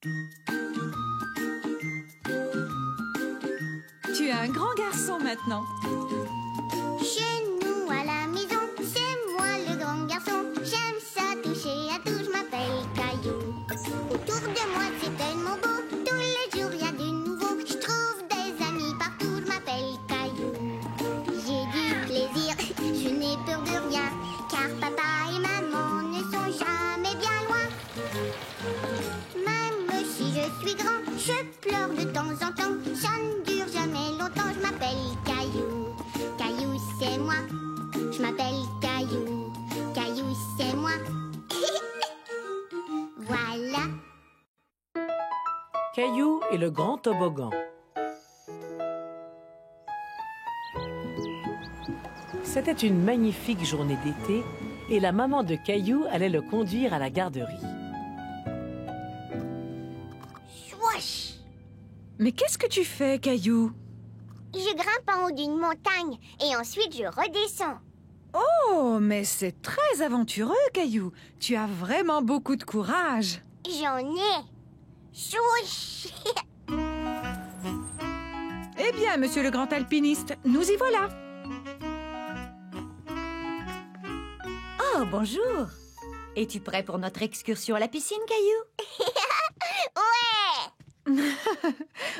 Tu es un grand garçon maintenant. Chez nous à la maison, c'est moi le grand garçon. J'aime ça toucher à tout, je m'appelle Caillou. Autour de moi c'est tellement beau, tous les jours il y a du nouveau. Je trouve des amis partout, je m'appelle Caillou. J'ai du plaisir, je n'ai peur de rien, car papa et maman ne sont jamais bien loin. Même si je suis grand, je pleure de temps en temps. Ça ne dure jamais longtemps, je m'appelle Caillou. Caillou, c'est moi. Je m'appelle Caillou. Caillou, c'est moi. Voilà. Caillou et le grand toboggan. C'était une magnifique journée d'été et la maman de Caillou allait le conduire à la garderie. Swoosh! Mais qu'est-ce que tu fais, Caillou? Je grimpe en haut d'une montagne et ensuite je redescends. Oh, mais c'est très aventureux, Caillou. Tu as vraiment beaucoup de courage. J'en ai. Swoosh! Eh bien, monsieur le grand alpiniste, nous y voilà. Oh, bonjour. Es-tu prêt pour notre excursion à la piscine, Caillou? Ouais!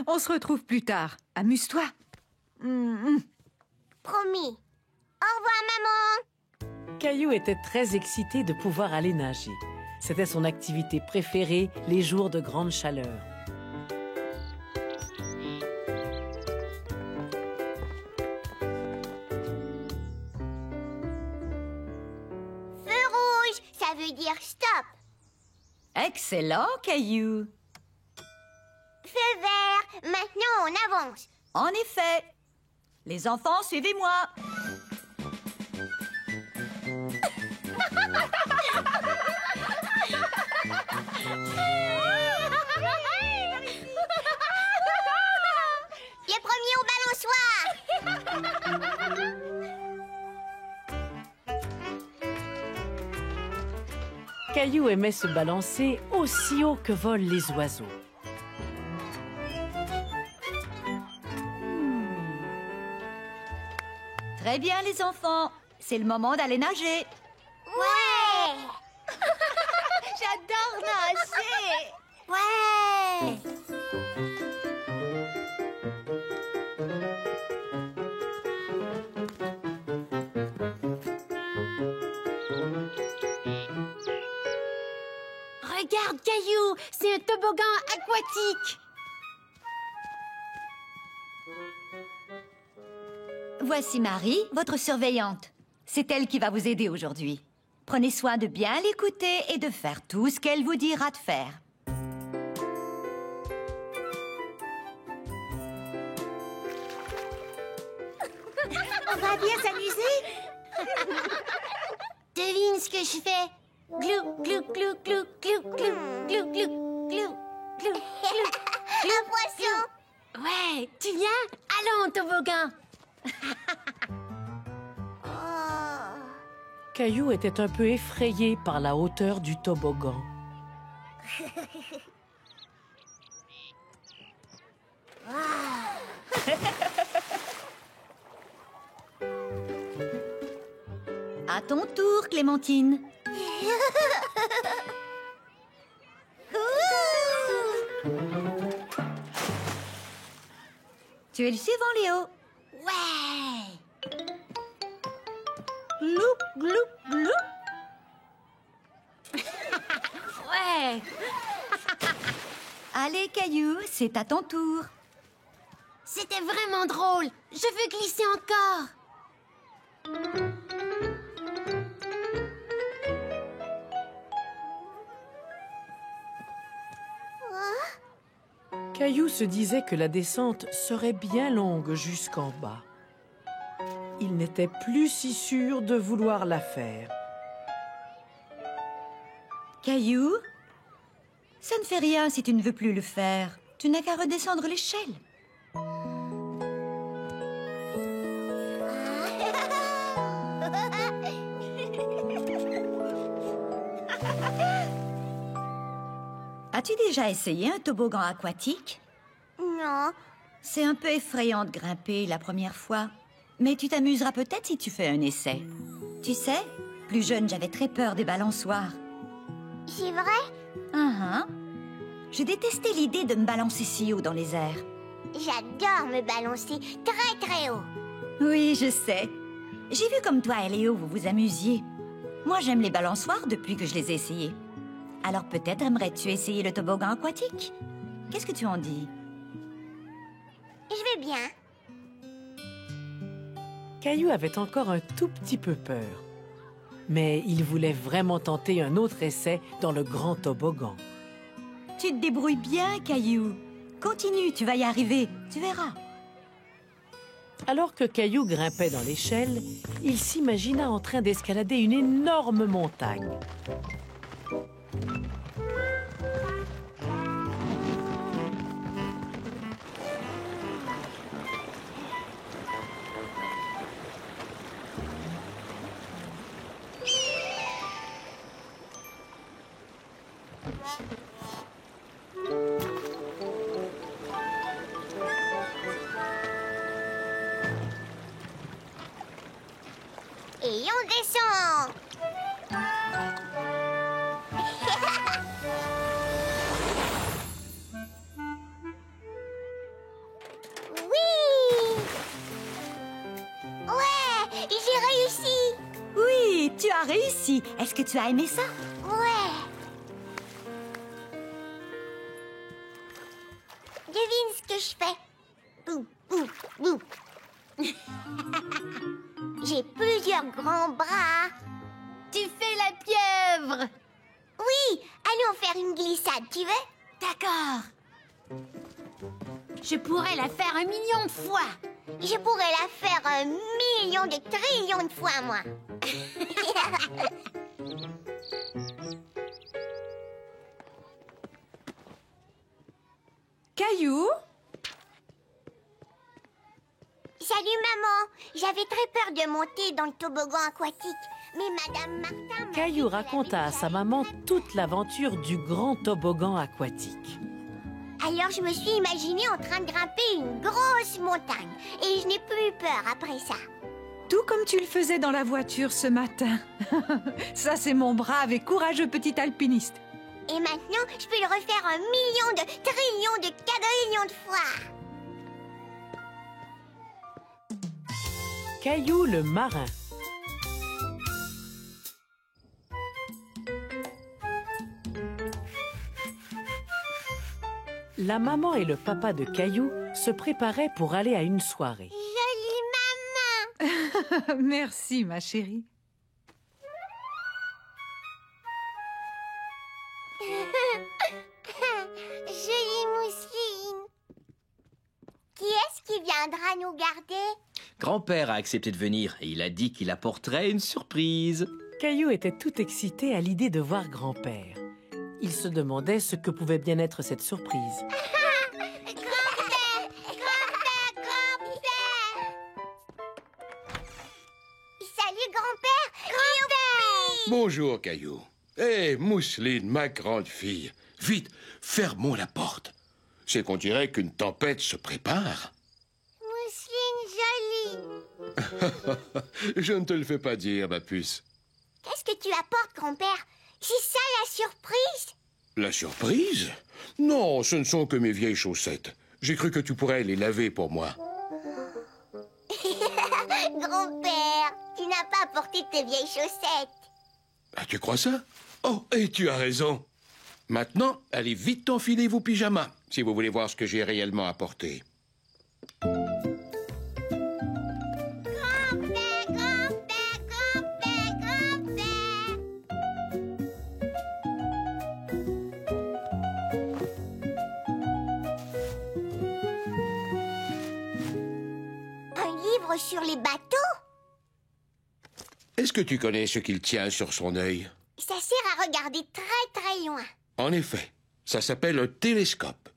On se retrouve plus tard. Amuse-toi. Promis. Au revoir, maman. Caillou était très excité de pouvoir aller nager. C'était son activité préférée les jours de grande chaleur. Feu rouge, ça veut dire stop. Excellent, Caillou. Feu vert, maintenant on avance. En effet. Les enfants, suivez-moi. Les premiers au balançoire. Caillou aimait se balancer aussi haut que volent les oiseaux. Très bien, les enfants. C'est le moment d'aller nager. Ouais. J'adore nager. Ouais. Regarde, Caillou, c'est un toboggan aquatique. Voici Marie, votre surveillante. C'est elle qui va vous aider aujourd'hui. Prenez soin de bien l'écouter et de faire tout ce qu'elle vous dira de faire. On va bien s'amuser. Devine ce que je fais. Glou, glou, glou, glou, glou, glou, glou, glou, glou, glou, glou. Un poisson. Ouais, tu viens? Allons, toboggan. Oh. Caillou était un peu effrayé par la hauteur du toboggan. À ton tour, Clémentine. Tu es le suivant, Léo. Ouais. Glou, glou, glou. Ouais. Allez, Caillou, c'est à ton tour. C'était vraiment drôle. Je veux glisser encore. Caillou se disait que la descente serait bien longue jusqu'en bas. Il n'était plus si sûr de vouloir la faire. Caillou, ça ne fait rien si tu ne veux plus le faire. Tu n'as qu'à redescendre l'échelle. As-tu déjà essayé un toboggan aquatique? Non. C'est un peu effrayant de grimper la première fois. Mais tu t'amuseras peut-être si tu fais un essai. Tu sais, plus jeune, j'avais très peur des balançoires. C'est vrai? Je détestais l'idée de me balancer si haut dans les airs. J'adore me balancer très très haut. Oui, je sais. J'ai vu comme toi et Léo, vous vous amusiez. Moi, j'aime les balançoires depuis que je les ai essayés. Alors peut-être aimerais-tu essayer le toboggan aquatique? Qu'est-ce que tu en dis? Je vais bien. Caillou avait encore un tout petit peu peur. Mais il voulait vraiment tenter un autre essai dans le grand toboggan. Tu te débrouilles bien, Caillou. Continue, tu vas y arriver. Tu verras. Alors que Caillou grimpait dans l'échelle, il s'imagina en train d'escalader une énorme montagne. Et on descend. Oui. Ouais, j'ai réussi. Oui, tu as réussi. Est-ce que tu as aimé ça? Ouais. Devine ce que je fais. Bou, bou, bou. J'ai plusieurs grands bras. Tu fais la pieuvre. Oui, allons faire une glissade, tu veux? D'accord. Je pourrais la faire 1 million de fois. Je pourrais la faire 1 million de trillions de fois, moi. Caillou? Salut, maman. J'avais très peur de monter dans le toboggan aquatique. Mais Madame Martin m'a Caillou dit qu'elle raconta avait à sa déjà maman fait toute l'aventure du grand toboggan aquatique. Alors je me suis imaginée en train de grimper une grosse montagne. Et je n'ai plus eu peur après ça. Tout comme tu le faisais dans la voiture ce matin. Ça, c'est mon brave et courageux petit alpiniste. Et maintenant, je peux le refaire 1 million de trillions de quadrillions de fois. Caillou le marin. La maman et le papa de Caillou se préparaient pour aller à une soirée. Jolie maman. Merci, ma chérie. Jolie mousseline. Qui est-ce qui viendra nous garder? Grand-père a accepté de venir et il a dit qu'il apporterait une surprise. Caillou était tout excité à l'idée de voir grand-père. Il se demandait ce que pouvait bien être cette surprise. Grand-père! Grand-père! Grand-père! Salut, grand-père! Grand-père! Bonjour, Caillou. Hé, Mousseline, ma grande fille. Vite, fermons la porte. C'est qu'on dirait qu'une tempête se prépare. Mousseline jolie. Je ne te le fais pas dire, ma puce. Qu'est-ce que tu apportes, grand-père? C'est ça la surprise? La surprise? Non, ce ne sont que mes vieilles chaussettes. J'ai cru que tu pourrais les laver pour moi. Grand-père, tu n'as pas apporté tes vieilles chaussettes. Ah, tu crois ça? Oh, et tu as raison. Maintenant, allez vite enfiler vos pyjamas, si vous voulez voir ce que j'ai réellement apporté. Grand-père, grand-père, grand-père, grand-père. Un livre sur les bateaux? Est-ce que tu connais ce qu'il tient sur son œil? Ça sert à regarder très très loin. En effet, ça s'appelle un télescope.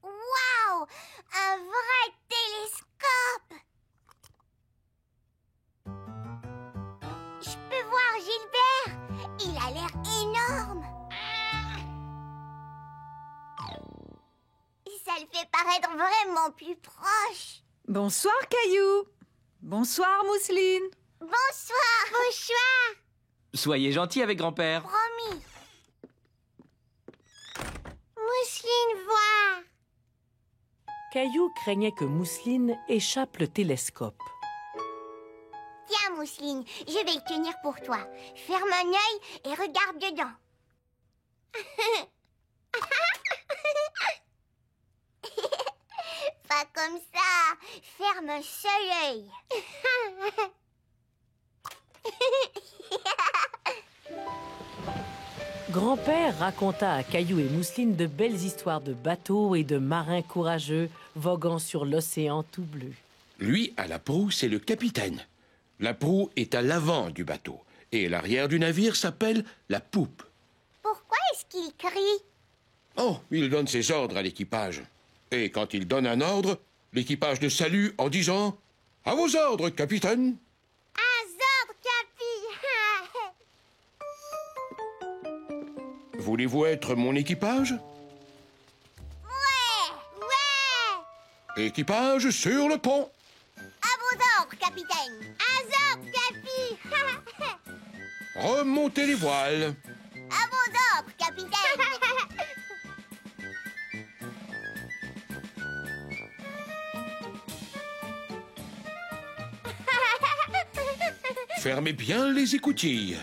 Waouh! Un vrai télescope! Je peux voir Gilbert. Il a l'air énorme. paraître vraiment plus proche. Bonsoir, Caillou. Bonsoir, Mousseline. Bonsoir. Bonsoir. Soyez gentil avec grand-père. Promis. Mousseline, voir. Caillou craignait que Mousseline échappe le télescope. Tiens, Mousseline, je vais le tenir pour toi. Ferme un œil et regarde dedans. Pas comme ça. Ferme un seul œil. Grand-père raconta à Caillou et Mousseline de belles histoires de bateaux et de marins courageux voguant sur l'océan tout bleu. Lui, à la proue, c'est le capitaine. La proue est à l'avant du bateau. Et l'arrière du navire s'appelle la poupe. Pourquoi est-ce qu'il crie? Oh, il donne ses ordres à l'équipage. Et quand il donne un ordre, l'équipage le salue en disant « À vos ordres, capitaine !» Azor, Capi. Voulez-vous être mon équipage? Ouais. Équipage sur le pont. À vos ordres, capitaine. Azor, Capi. Remontez les voiles. À vos ordres, capitaine. Fermez bien les écoutilles.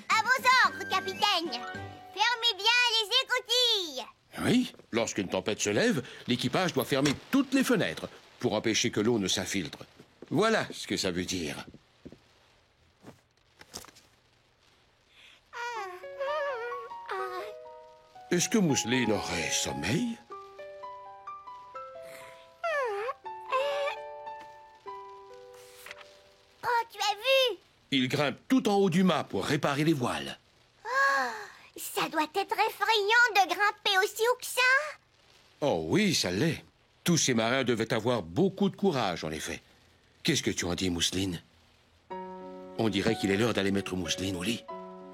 À vos ordres, capitaine. Fermez bien les écoutilles. Oui, lorsqu'une tempête se lève, l'équipage doit fermer toutes les fenêtres pour empêcher que l'eau ne s'infiltre. Voilà ce que ça veut dire. Est-ce que Mousseline aurait sommeil? Oh, tu as vu? Il grimpe tout en haut du mât pour réparer les voiles. Ça doit être effrayant de grimper aussi haut que ça. Oh oui, ça l'est. Tous ces marins devaient avoir beaucoup de courage, en effet. Qu'est-ce que tu en dis, Mousseline? On dirait qu'il est l'heure d'aller mettre Mousseline au lit.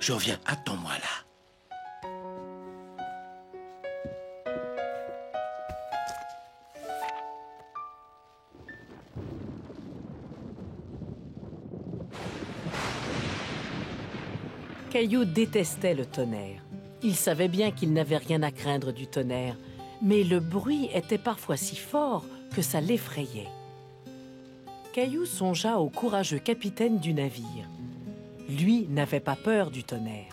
Je reviens, attends-moi là. Caillou détestait le tonnerre. Il savait bien qu'il n'avait rien à craindre du tonnerre, mais le bruit était parfois si fort que ça l'effrayait. Caillou songea au courageux capitaine du navire. Lui n'avait pas peur du tonnerre.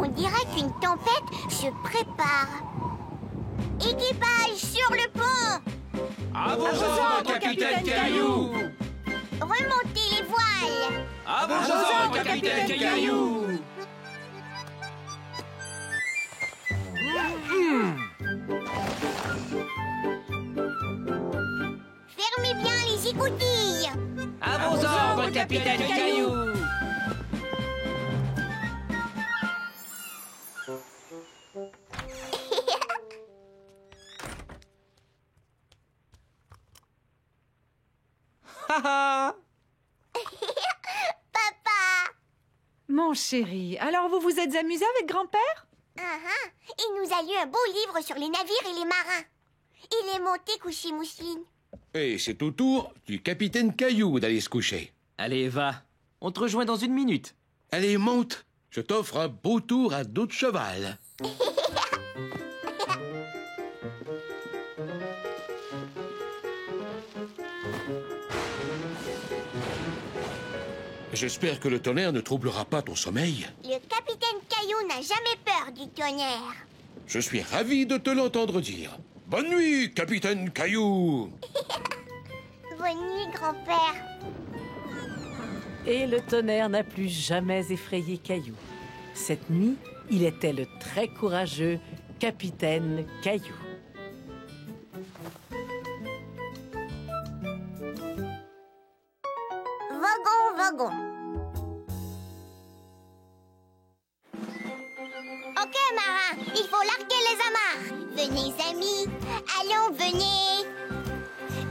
On dirait qu'une tempête se prépare. Équipage sur le pont. À vos ordres, capitaine Caillou. Remontez les voiles. À vos ordres, capitaine Caillou. Fermez bien les écoutilles. À vos ordres, capitaine Caillou. Papa. Mon chéri, alors vous vous êtes amusé avec grand-père? Il nous a lu un beau livre sur les navires et les marins. Il est monté coucher Mousseline. Et c'est au tour du capitaine Caillou d'aller se coucher. Allez, va. On te rejoint dans une minute. Allez, monte. Je t'offre un beau tour à dos de cheval. J'espère que le tonnerre ne troublera pas ton sommeil. Le capitaine Caillou n'a jamais peur du tonnerre. Je suis ravi de te l'entendre dire. Bonne nuit, capitaine Caillou. Bonne nuit, grand-père. Et le tonnerre n'a plus jamais effrayé Caillou. Cette nuit, il était le très courageux capitaine Caillou. Wagon, wagon. Ok, marin, Il faut larguer les amarres. Venez, amis, allons, venez.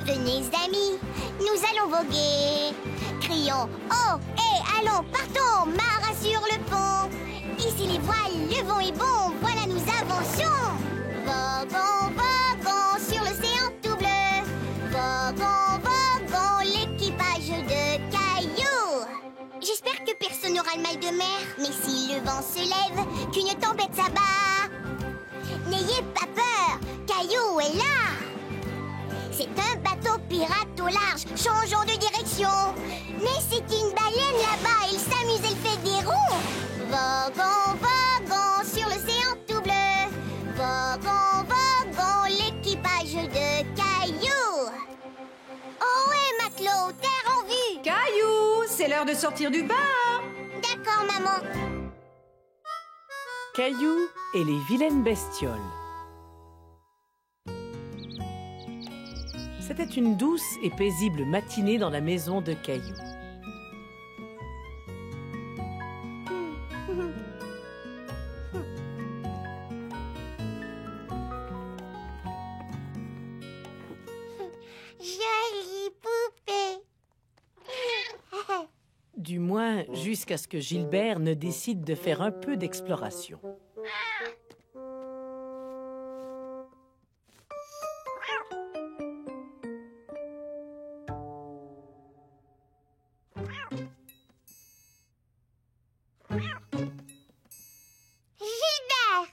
Venez, amis, nous allons voguer. Crions, oh, et allons, partons, marin sur le pont. Ici les voiles, le vent est bon, voilà nous avançons. Voguons, voguons sur l'océan tout bleu. Voguons, voguons, l'équipage de Caillou. J'espère que personne n'aura le mal de mer, mais si le vent se lève, qu'une tempête s'abat. N'ayez pas peur, Caillou est là. C'est un bateau pirate au large, changeons de direction. Mais c'est une baleine là-bas, il s'amuse, elle fait des ronds. Voguons, voguons sur l'océan tout bleu. Voguons, voguons, l'équipage de Caillou. Oh ouais, matelot, terre en vue. Caillou, c'est l'heure de sortir du bain. D'accord, maman. Caillou et les vilaines bestioles. C'était une douce et paisible matinée dans la maison de Caillou. Jolie poupée. Du moins, jusqu'à ce que Gilbert ne décide de faire un peu d'exploration. Gilbert!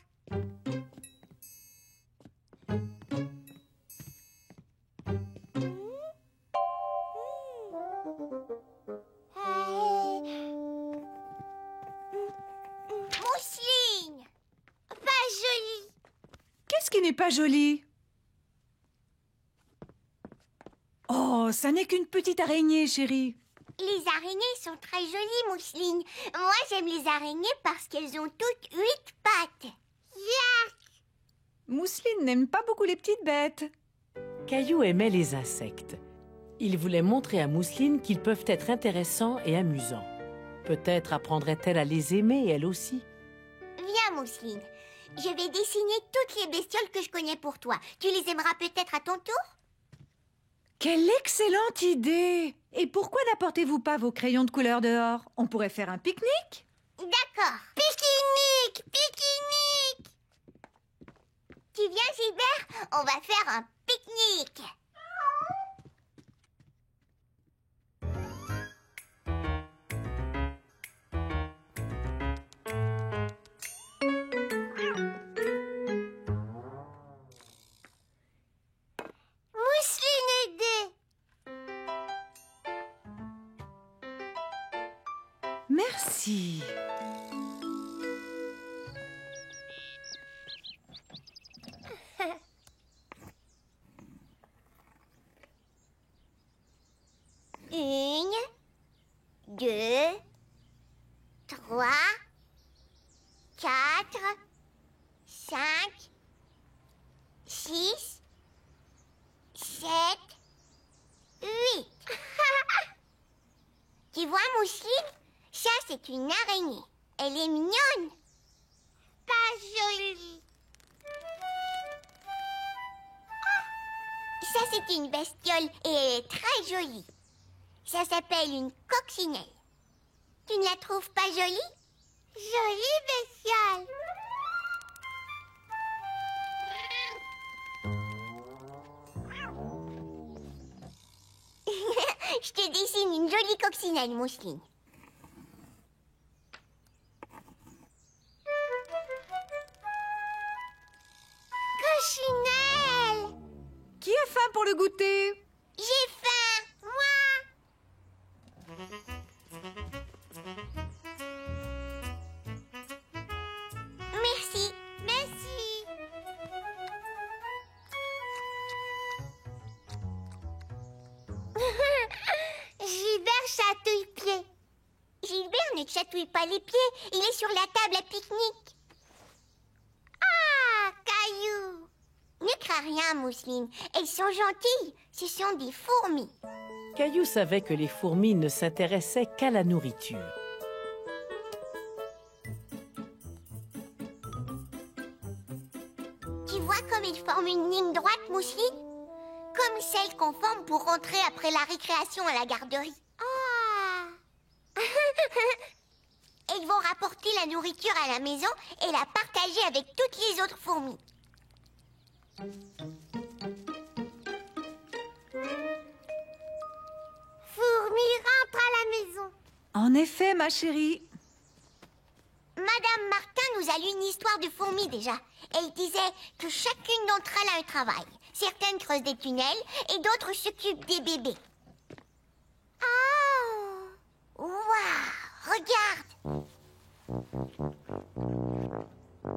Mousseline! Pas jolie. Qu'est-ce qui n'est pas joli? Oh, ça n'est qu'une petite araignée, chérie. Les araignées sont très jolies, Mousseline. Moi, j'aime les araignées parce qu'elles ont toutes 8 pattes. Yuck! Mousseline n'aime pas beaucoup les petites bêtes. Caillou aimait les insectes. Il voulait montrer à Mousseline qu'ils peuvent être intéressants et amusants. Peut-être apprendrait-elle à les aimer, elle aussi. Viens, Mousseline. Je vais dessiner toutes les bestioles que je connais pour toi. Tu les aimeras peut-être à ton tour? Quelle excellente idée! Et pourquoi n'apportez-vous pas vos crayons de couleur dehors? On pourrait faire un pique-nique? D'accord. Pique-nique! Pique-nique! Tu viens, Gilbert? On va faire un pique-nique. Mousseline aidée. Merci. Une, deux, trois, quatre, cinq, six, sept, huit. Tu vois, Mousseline, ça c'est une araignée. Elle est mignonne. Pas jolie. Ça c'est une bestiole et elle est très jolie. Ça s'appelle une coccinelle. Tu ne la trouves pas jolie? Jolie bestiole. Je te dessine une jolie coccinelle, Mousseline. Coccinelle! Qui a faim pour le goûter? J'ai faim, moi! Merci, merci. Gilbert chatouille pied. Gilbert ne te chatouille pas les pieds, il est sur la table à pique-nique. Ah, Caillou! Ne crains rien, Mousseline. Elles sont gentilles. Ce sont des fourmis. Caillou savait que les fourmis ne s'intéressaient qu'à la nourriture. Tu vois comme ils forment une ligne droite, Mousseline? Comme celle qu'on forme pour rentrer après la récréation à la garderie. Ah. Ils vont rapporter la nourriture à la maison et la partager avec toutes les autres fourmis. Fourmi rentre à la maison. En effet, ma chérie. Madame Martin nous a lu une histoire de fourmis déjà. Et il disait que chacune d'entre elles a un travail. Certaines creusent des tunnels et d'autres s'occupent des bébés. Oh. Waouh! Regarde!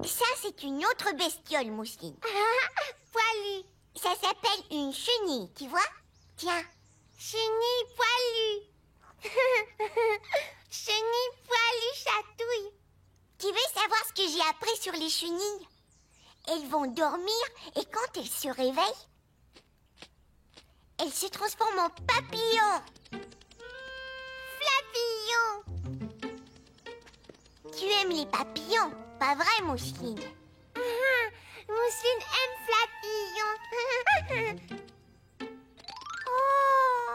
Ça, c'est une autre bestiole, Mousseline. Poilu. Ça s'appelle une chenille, tu vois? Tiens. Chenille poilue. Chenille poilue chatouille. Tu veux savoir ce que j'ai appris sur les chenilles? Elles vont dormir et quand elles se réveillent, elles se transforment en papillons. Flavillon. Tu aimes les papillons, pas vrai, Mousseline? Mousseline aime Flavillon. Oh.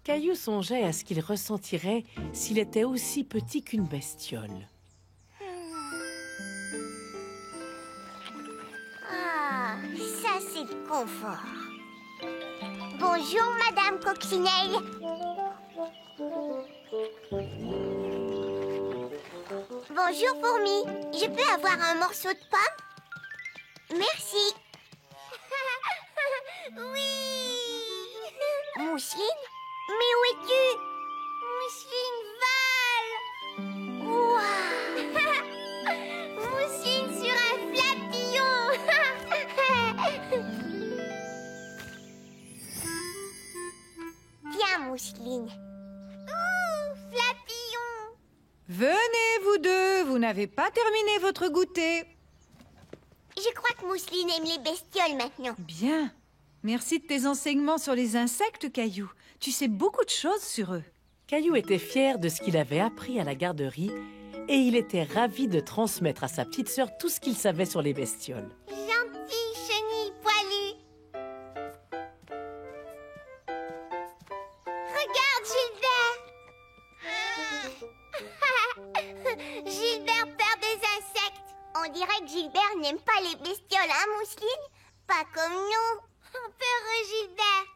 Caillou songeait à ce qu'il ressentirait s'il était aussi petit qu'une bestiole. Ah, ça c'est le confort. Bonjour, Madame Coccinelle. Bonjour, Fourmi. Je peux avoir un morceau de pomme? Merci. Oui. Mousseline? Mais où es-tu? Mousseline vole. Ouah! Mousseline sur un flavillon. Tiens, Mousseline. Ouh, Flavillon. Venez, vous deux, vous n'avez pas terminé votre goûter. Je crois que Mousseline aime les bestioles maintenant. Bien. Merci de tes enseignements sur les insectes, Caillou. Tu sais beaucoup de choses sur eux. Caillou était fier de ce qu'il avait appris à la garderie et il était ravi de transmettre à sa petite sœur tout ce qu'il savait sur les bestioles. Gentille chenille poilue. Regarde, Gilbert. Gilbert perd des insectes. On dirait que Gilbert n'aime pas les bestioles, hein, Mousseline? Pas comme nous. Peureux Gilbert.